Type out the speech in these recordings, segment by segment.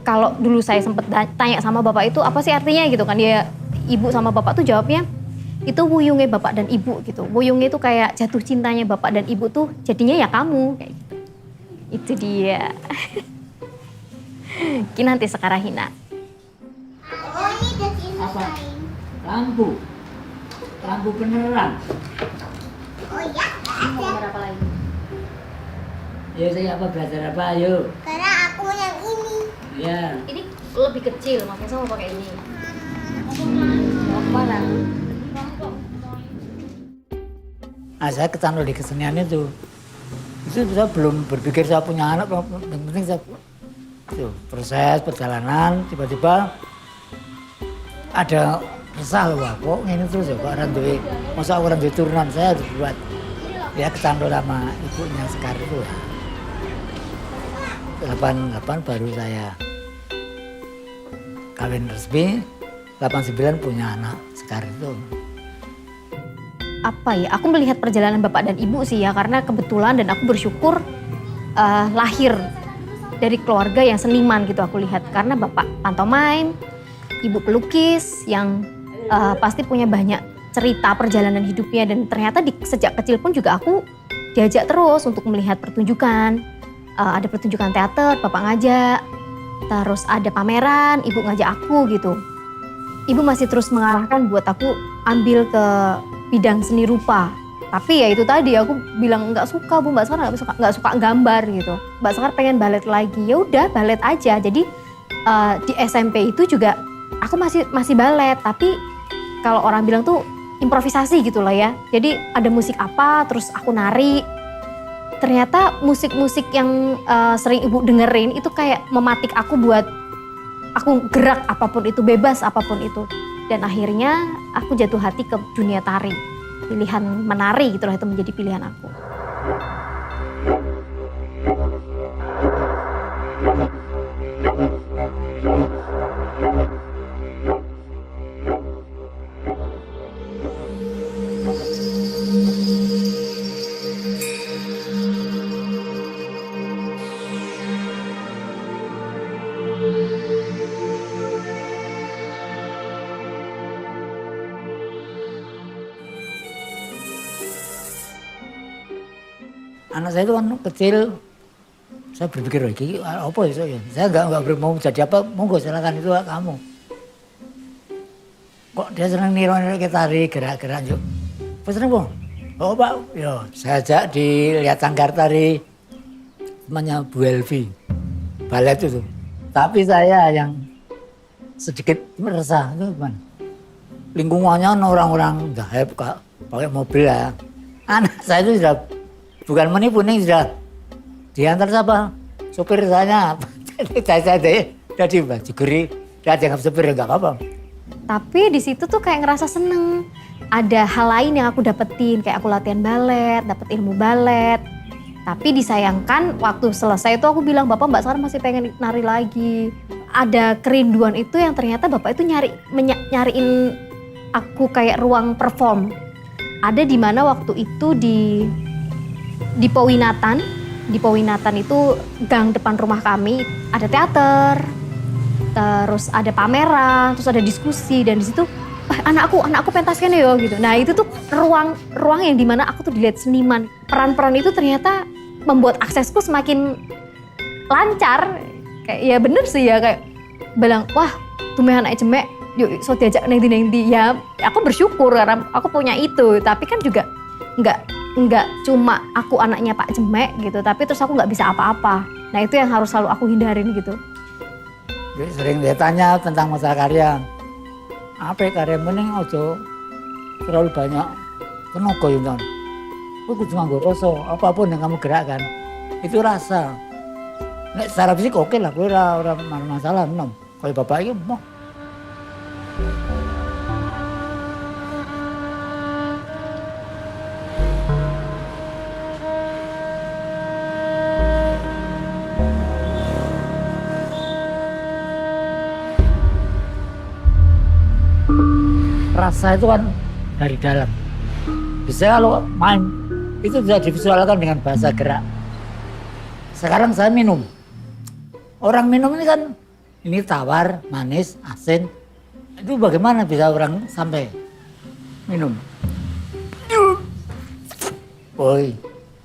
Kalau dulu saya sempat tanya sama bapak itu apa sih artinya gitu kan, dia ibu sama bapak tuh jawabnya itu wuyungnya bapak dan ibu gitu. Wuyungnya itu kayak jatuh cintanya bapak dan ibu tuh jadinya ya kamu kayak gitu. Itu dia. Nanti sekarang Hina. Oh, ini udah Apa? selesai. Lampu penerangan. Oh ya, Mau gambar apa lagi? Ya saya apa belajar apa ayo. karena aku yang ini. Ya. Ini lebih kecil, makanya saya mau pakai ini. Mau kemana? Saya kecantol di kesenian itu saya belum berpikir saya punya anak, yang penting saya itu proses perjalanan tiba-tiba ada resah loh, kok ini terus ya Pak Randuwe, masa orang duwe turunan saya harus buat dia kecantol sama ibunya Sekar itu ya. 88 baru saya kawin resmi, 89 punya anak Sekar itu. Apa ya, aku melihat perjalanan bapak dan ibu sih ya, karena kebetulan dan aku bersyukur lahir dari keluarga yang seniman gitu aku lihat. Karena bapak pantomime, ibu pelukis yang pasti punya banyak cerita perjalanan hidupnya. Dan ternyata sejak kecil pun juga aku diajak terus untuk melihat pertunjukan. Ada pertunjukan teater, bapak ngajak, terus ada pameran, ibu ngajak aku gitu. Ibu masih terus mengarahkan buat aku ambil ke bidang seni rupa. Tapi ya itu tadi aku bilang nggak suka Bu, Mbak Sekar nggak suka gambar gitu. Mbak Sekar pengen balet lagi, ya udah balet aja. Jadi di SMP itu juga aku masih balet, tapi kalau orang bilang tuh improvisasi gitu lah ya. Jadi ada musik apa, terus aku nari. Ternyata musik-musik yang sering Ibu dengerin itu kayak mematik aku buat aku gerak apapun itu, bebas apapun itu. Dan akhirnya aku jatuh hati ke dunia tari. Pilihan menari gitu lah, itu menjadi pilihan aku. Anak saya itu kan kecil, saya berpikir lagi apa itu ya, saya nggak mau jadi apa, monggo silakan itu hak kamu. Kok dia senang niru-niru kayak tari, gerak-gerak yuk. Apa senang Bang? Oh Pak, yo saya ajak dilihat sanggar tari namanya Bu Elvi, balet itu. Tapi saya yang sedikit meresah itu gimana? Lingkungannya orang-orang gahep kak, pakai mobil ya. Anak saya itu sudah bukan menipu nih, sudah diantar siapa? Sopir saya. Saya jadi baju geri, dia dianggap sopir ya nggak apa-apa. Tapi di situ tuh kayak ngerasa seneng. Ada hal lain yang aku dapetin, kayak aku latihan balet, dapet ilmu balet. Tapi disayangkan waktu selesai itu aku bilang, Bapak Mbak Sekar masih pengen nari lagi. Ada kerinduan itu yang ternyata Bapak itu nyariin aku kayak ruang perform. Ada di mana waktu itu di Powinatan. Di Powinatan itu gang depan rumah kami ada teater, terus ada pameran, terus ada diskusi, dan di situ anakku pentaskan ya gitu. Nah itu tuh ruang yang dimana aku tuh dilihat seniman. Peran-peran itu ternyata membuat aksesku semakin lancar. Kayak ya bener sih ya, kayak bilang wah tumehan aja jemek, yuk so diajak neng-neng ya. Aku bersyukur karena aku punya itu, tapi kan juga nggak cuma aku anaknya Pak Jemek gitu, tapi terus aku nggak bisa apa-apa. Nah itu yang harus selalu aku hindarin gitu. Jadi sering dia tanya tentang masalah karya. Apa karya mending ojo terlalu banyak tenaga ya. Kowe kudu nganggo rasa, apapun yang kamu gerakkan itu rasa. Nek secara fisik oke lah, kowe ora masalah nom. Kayak bapak iki mau. rasa itu kan dari dalam. Biasanya kalau main itu bisa divisualkan dengan bahasa gerak. Sekarang saya minum. Orang minum ini kan ini tawar, manis, asin. Itu bagaimana bisa orang sampai minum? Woi,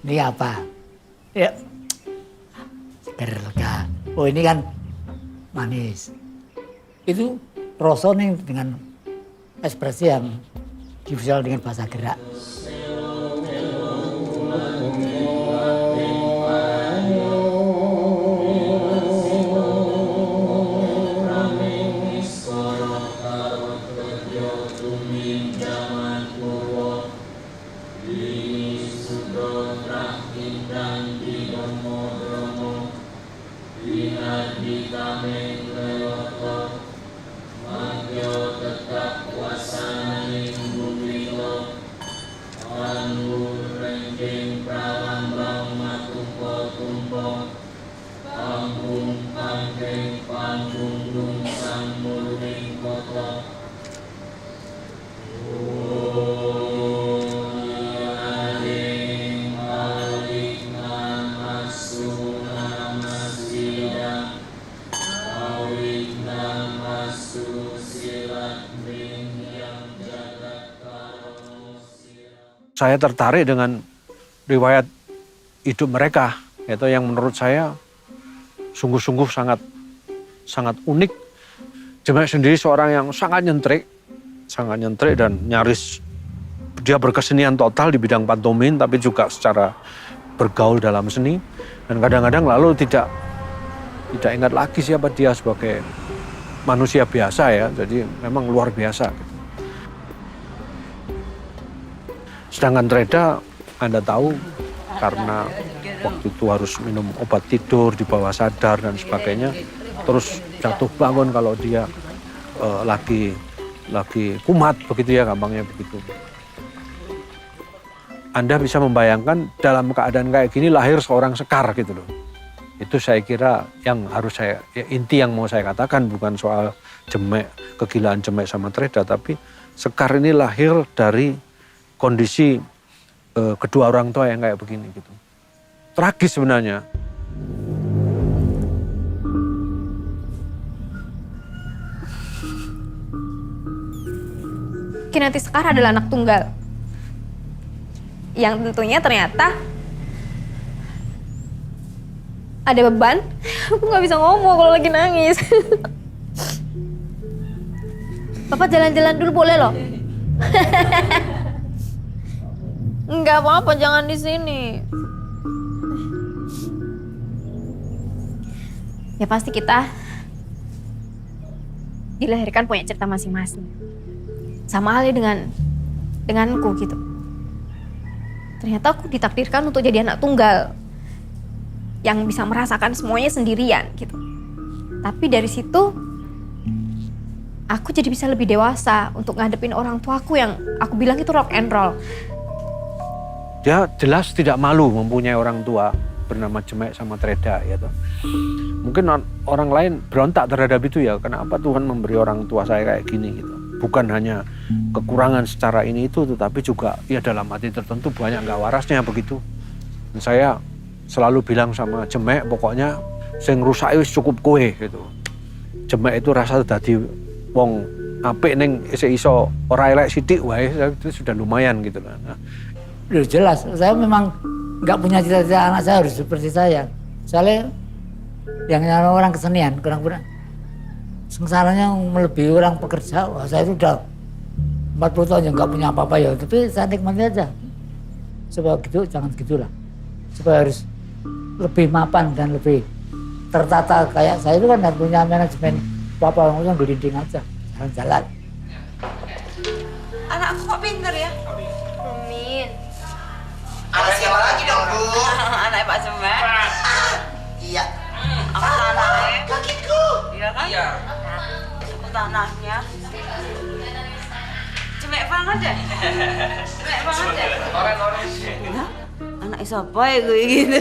ini apa? Ya, seger lega. Oh ini kan manis. Itu rasanya dengan ekspresi yang divisual dengan bahasa gerak. Saya tertarik dengan riwayat hidup mereka, itu yang menurut saya sungguh-sungguh sangat unik. Jemek sendiri seorang yang sangat nyentrik dan nyaris dia berkesenian total di bidang pantomim, tapi juga secara bergaul dalam seni. Dan kadang-kadang lalu tidak ingat lagi siapa dia sebagai manusia biasa ya, jadi memang luar biasa. Sedangkan Treda, Anda tahu, karena waktu itu harus minum obat tidur di bawah sadar dan sebagainya, terus jatuh bangun kalau dia lagi kumat begitu ya, gampangnya begitu. Anda bisa membayangkan dalam keadaan kayak gini lahir seorang Sekar gitu loh. Itu saya kira yang harus inti yang mau saya katakan bukan soal Jemek, kegilaan Jemek sama Treda, tapi Sekar ini lahir dari kondisi kedua orang tua yang kayak begini gitu. Tragis sebenarnya. Kinanti Sekar adalah anak tunggal. Yang tentunya ternyata ada beban. Aku nggak bisa ngomong kalau lagi nangis. Bapak jalan-jalan dulu boleh loh. Enggak apa-apa, jangan di sini. Ya pasti kita dilahirkan punya cerita masing-masing. Sama halnya denganku gitu. Ternyata aku ditakdirkan untuk jadi anak tunggal yang bisa merasakan semuanya sendirian gitu. Tapi dari situ aku jadi bisa lebih dewasa untuk ngadepin orang tuaku yang aku bilang itu rock and roll. Dia jelas tidak malu mempunyai orang tua bernama Jemek sama Treda ya toh. Mungkin orang lain berontak terhadap itu ya, kenapa Tuhan memberi orang tua saya kayak gini gitu. Bukan hanya kekurangan secara ini itu, tetapi juga ya dalam hati tertentu banyak nggak warasnya begitu. Dan saya selalu bilang sama Jemek, pokoknya sing rusak wis cukup kowe gitu. Jemek itu rasa dadi wong apik ning iso ora elek sithik wae itu sudah lumayan gitu lah. Nah, Jelas, saya memang nggak punya cita-cita anak saya harus seperti saya. Soalnya yang orang kesenian, kurang sengsaranya melebihi orang pekerja. Wah, saya itu udah 40 tahun yang nggak punya apa-apa ya, tapi saya nikmati aja. Supaya gitu, jangan gitulah. Supaya harus lebih mapan dan lebih tertata. Kayak saya itu kan harus punya manajemen apa yang gelinding aja, jalan-jalan. Anakku kok pinter ya? Amin. Anak siapa lagi dong, Bu? Anak Pak Jemek. Iya. Aku tanahnya. Kakiku. Iya kan? Iya. Aku tanahnya. Jemek banget deh. Jemek banget deh. Orang-orang. Anak siapa ya gue gitu?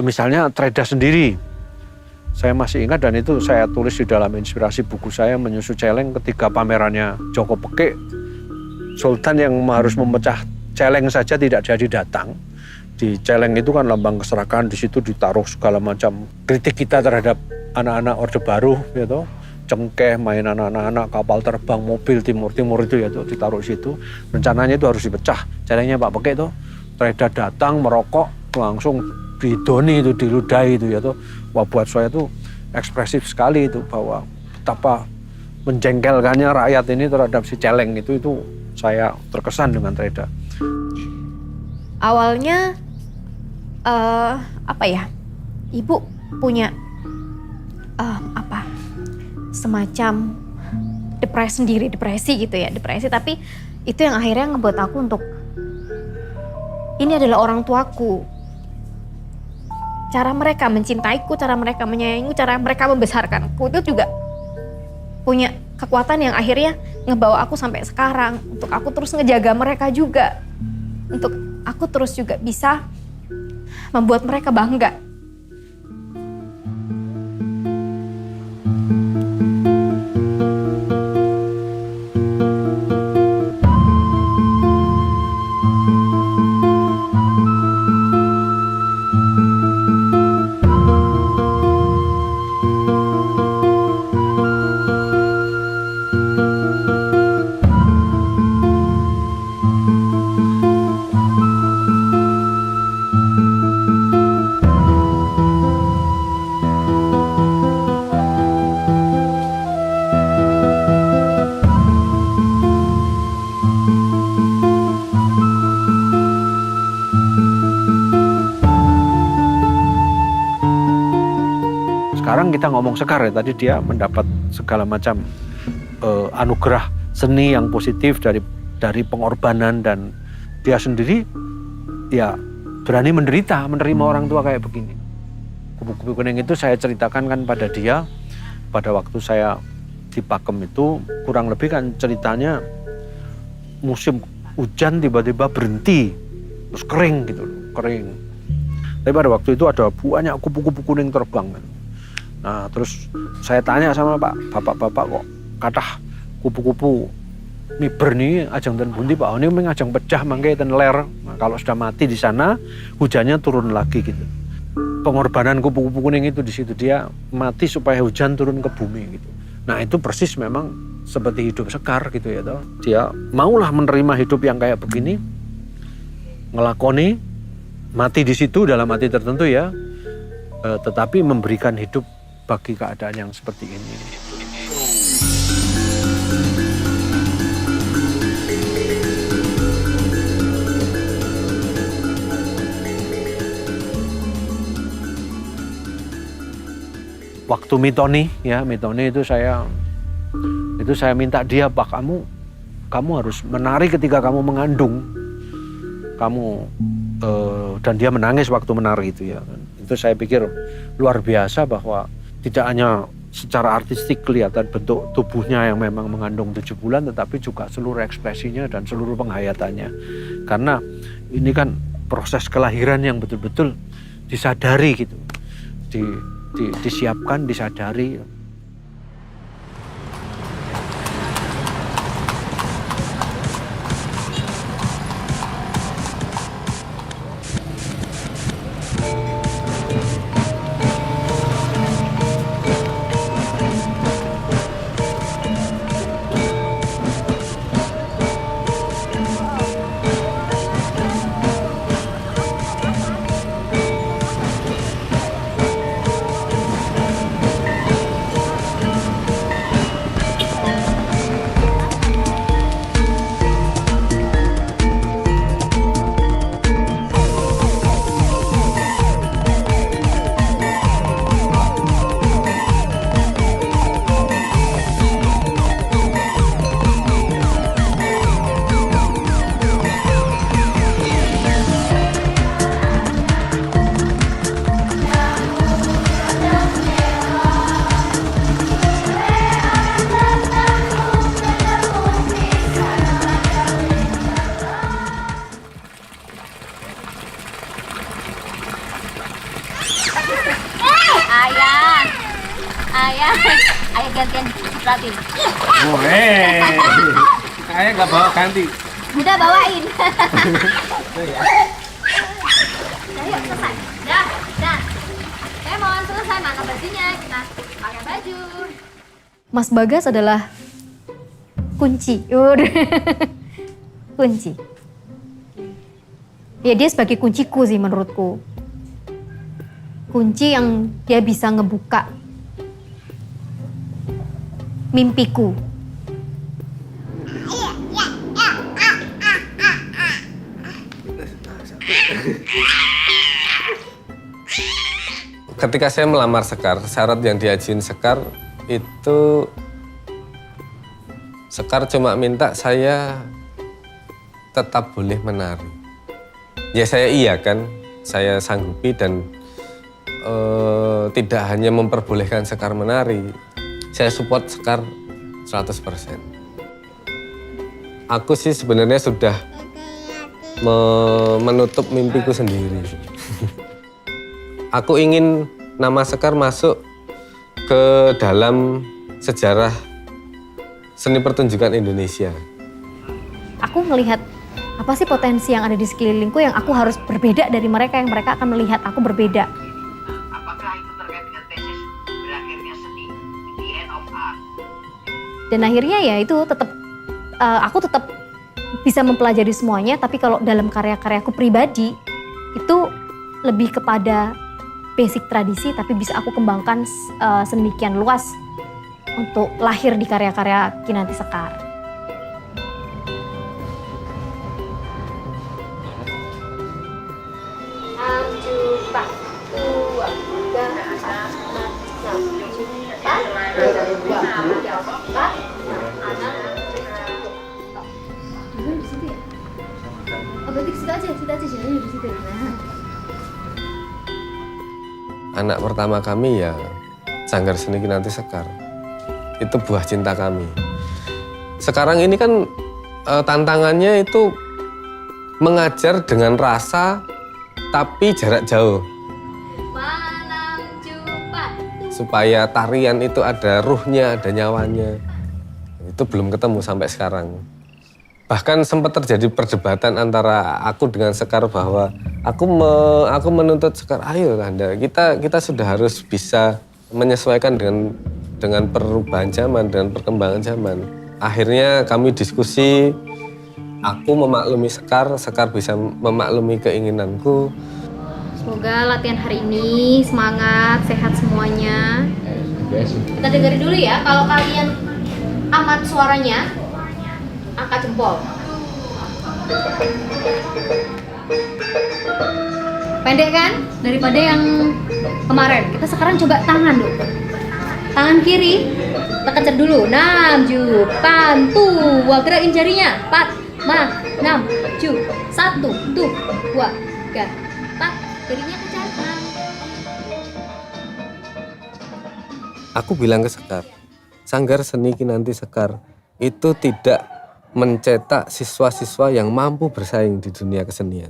misalnya Treda sendiri Saya masih ingat dan itu saya tulis di dalam inspirasi buku saya Menyusu Celeng ketika pamerannya Joko Pekik. Sultan yang harus memecah celeng saja tidak jadi datang. Di celeng itu kan lambang keserakahan, di situ ditaruh segala macam kritik kita terhadap anak-anak Orde Baru gitu. Cengkeh, mainan anak-anak, kapal terbang, mobil timur-timur itu ya tuh ditaruh di situ. Rencananya itu harus dipecah. Celengnya Pak Pekik itu Treda datang merokok langsung didoni itu, diludahi itu ya tuh. Wah, buat saya tuh ekspresif sekali itu bahwa betapa menjengkelkannya rakyat ini terhadap si celeng itu saya terkesan dengan Treda. Awalnya Ibu punya semacam depresi gitu ya, tapi itu yang akhirnya ngebuat aku untuk ini adalah orang tuaku. Cara mereka mencintaiku, cara mereka menyayangiku, cara mereka membesarkanku itu juga punya kekuatan yang akhirnya ngebawa aku sampai sekarang. Untuk aku terus ngejaga mereka juga. Untuk aku terus juga bisa membuat mereka bangga. Sekarang kita ngomong Sekar ya, tadi dia mendapat segala macam anugerah seni yang positif dari pengorbanan dan dia sendiri ya berani menderita, menerima orang tua kayak begini. Kupu-kupu kuning itu saya ceritakan kan pada dia pada waktu saya di Pakem itu kurang lebih kan ceritanya musim hujan tiba-tiba berhenti terus kering gitu, kering. Tapi pada waktu itu ada banyak kupu-kupu kuning terbang kan. Nah terus saya tanya sama bapak-bapak kok kathah kupu-kupu miber nih ajang dan bunti Pak, ini ajang pecah mangke ten ler. Nah, kalau sudah mati di sana hujannya turun lagi gitu. Pengorbanan kupu-kupu kuning itu di situ dia mati supaya hujan turun ke bumi gitu. Nah itu persis memang seperti hidup Sekar gitu ya toh. Dia maulah menerima hidup yang kayak begini, ngelakoni mati di situ dalam arti tertentu ya, tetapi memberikan hidup bagi keadaan yang seperti ini. Waktu mitoni itu saya minta dia, Pak, kamu harus menari ketika kamu mengandung. Dan dia menangis waktu menari itu ya. Itu saya pikir luar biasa bahwa tidak hanya secara artistik kelihatan bentuk tubuhnya yang memang mengandung 7 bulan, tetapi juga seluruh ekspresinya dan seluruh penghayatannya. Karena ini kan proses kelahiran yang betul-betul disadari gitu, disiapkan, disadari. Berarti. Saya nggak bawa ganti. Udah bawain. Ayo selesai. Dah. Mohon selesai mana bajunya, kita pakai baju. Mas Bagas adalah kunci. Kunci. Ya dia sebagai kunciku sih menurutku. Kunci yang dia bisa ngebuka mimpiku. Ketika saya melamar Sekar, syarat yang diajuin Sekar itu Sekar cuma minta saya tetap boleh menari. Ya saya iyakan, saya sanggupi dan tidak hanya memperbolehkan Sekar menari, saya support Sekar 100%. Aku sih sebenarnya sudah menutup mimpiku sendiri. Aku ingin nama Sekar masuk ke dalam sejarah seni pertunjukan Indonesia. Aku melihat apa sih potensi yang ada di sekelilingku yang aku harus berbeda dari mereka, yang mereka akan melihat aku berbeda. Apakah itu terkait dengan tesis berakhirnya seni, the end of art? Dan akhirnya ya itu tetap aku tetap bisa mempelajari semuanya, tapi kalau dalam karya-karyaku pribadi itu lebih kepada basic tradisi, tapi bisa aku kembangkan sedemikian luas untuk lahir di karya-karya Kinanti Sekar. Anak pertama kami ya Sanggar Seni Kinanti Sekar. Itu buah cinta kami. Sekarang ini kan tantangannya itu mengajar dengan rasa tapi jarak jauh. Supaya tarian itu ada ruhnya, ada nyawanya. Itu belum ketemu sampai sekarang. Bahkan sempat terjadi perdebatan antara aku dengan Sekar bahwa aku menuntut Sekar, ayo Anda, kita sudah harus bisa menyesuaikan dengan perubahan zaman, dengan perkembangan zaman. Akhirnya kami diskusi, aku memaklumi Sekar, Sekar bisa memaklumi keinginanku. Semoga latihan hari ini semangat, sehat semuanya. Kita dengerin dulu ya, kalau kalian amat suaranya, angkat jempol. Pendek kan? Daripada yang kemarin. Kita sekarang coba tangan dulu. Tangan kiri, kita kencet dulu. 6, 7, pantu. Wah, gerakin jarinya. 4, 5, 6, 7, 1, 2, 3, 4. Jarinya kencang. Aku bilang ke Sekar, Sanggar Seni Kinanti Sekar itu tidak mencetak siswa-siswa yang mampu bersaing di dunia kesenian.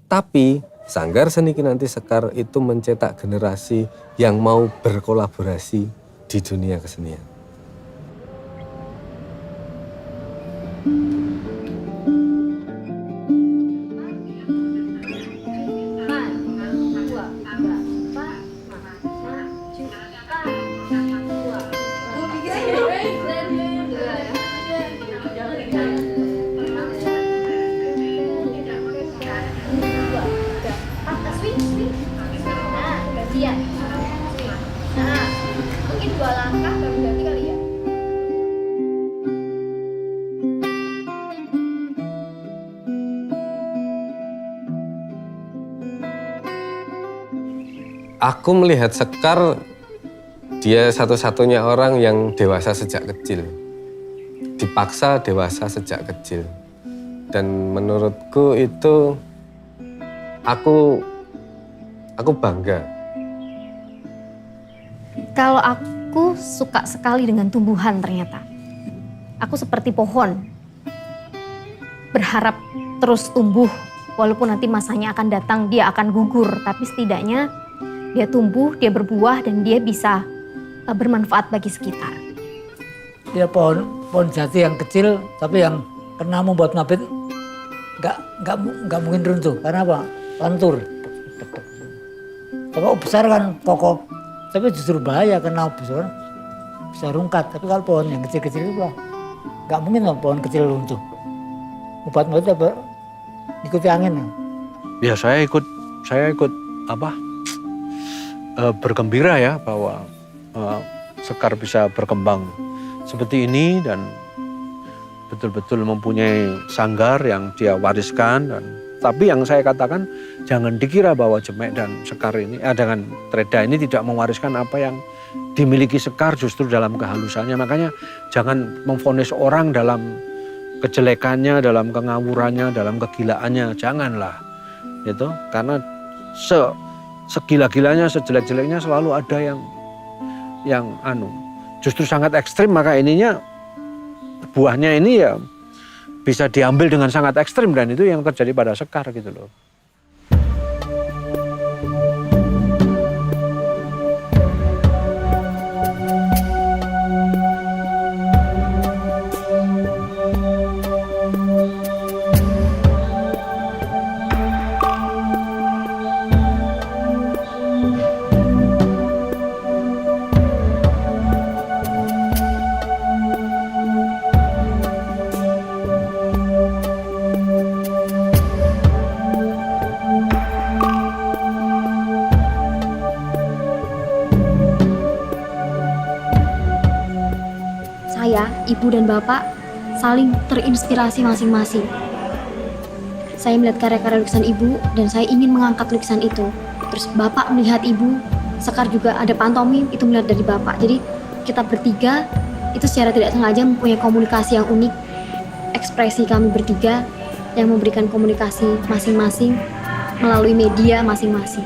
Tapi Sanggar Seni Kinanti Sekar itu mencetak generasi yang mau berkolaborasi di dunia kesenian. Mungkin 2 langkah baru ganti kali ya. Aku melihat Sekar, dia satu-satunya orang yang dewasa sejak kecil. Dipaksa dewasa sejak kecil. Dan menurutku itu, aku bangga. Kalau aku suka sekali dengan tumbuhan ternyata. Aku seperti pohon. Berharap terus tumbuh, walaupun nanti masanya akan datang, dia akan gugur. Tapi setidaknya dia tumbuh, dia berbuah, dan dia bisa bermanfaat bagi sekitar. ya pohon jati yang kecil tapi yang kena membuat mabit nggak mungkin runtuh. Karena apa? Lentur. Kalau besar kan kokoh, tapi justru bahaya karena besar bisa rungkat. Tapi kalau pohon yang kecil-kecil itu nggak mungkin loh pohon kecil runtuh. Membuat mabit apa? Ikuti angin. Ya saya ikut bergembira ya bahwa Sekar bisa berkembang seperti ini dan betul-betul mempunyai sanggar yang dia wariskan. Dan tapi yang saya katakan jangan dikira bahwa Jemek dan Sekar ini dengan Treda ini tidak mewariskan apa yang dimiliki Sekar, justru dalam kehalusannya. Makanya jangan memvonis orang dalam kejelekannya, dalam kengawurannya, dalam kegilaannya, janganlah gitu. Karena segila-gilanya, sejelek-jeleknya selalu ada yang justru sangat ekstrim, maka ininya buahnya ini ya bisa diambil dengan sangat ekstrim, dan itu yang terjadi pada Sekar gitu loh. Saya, ibu dan bapak saling terinspirasi masing-masing. Saya melihat karya-karya lukisan ibu dan saya ingin mengangkat lukisan itu. Terus bapak melihat ibu, Sekar juga ada pantomim, itu melihat dari bapak. Jadi kita bertiga itu secara tidak sengaja mempunyai komunikasi yang unik. Ekspresi kami bertiga yang memberikan komunikasi masing-masing melalui media masing-masing.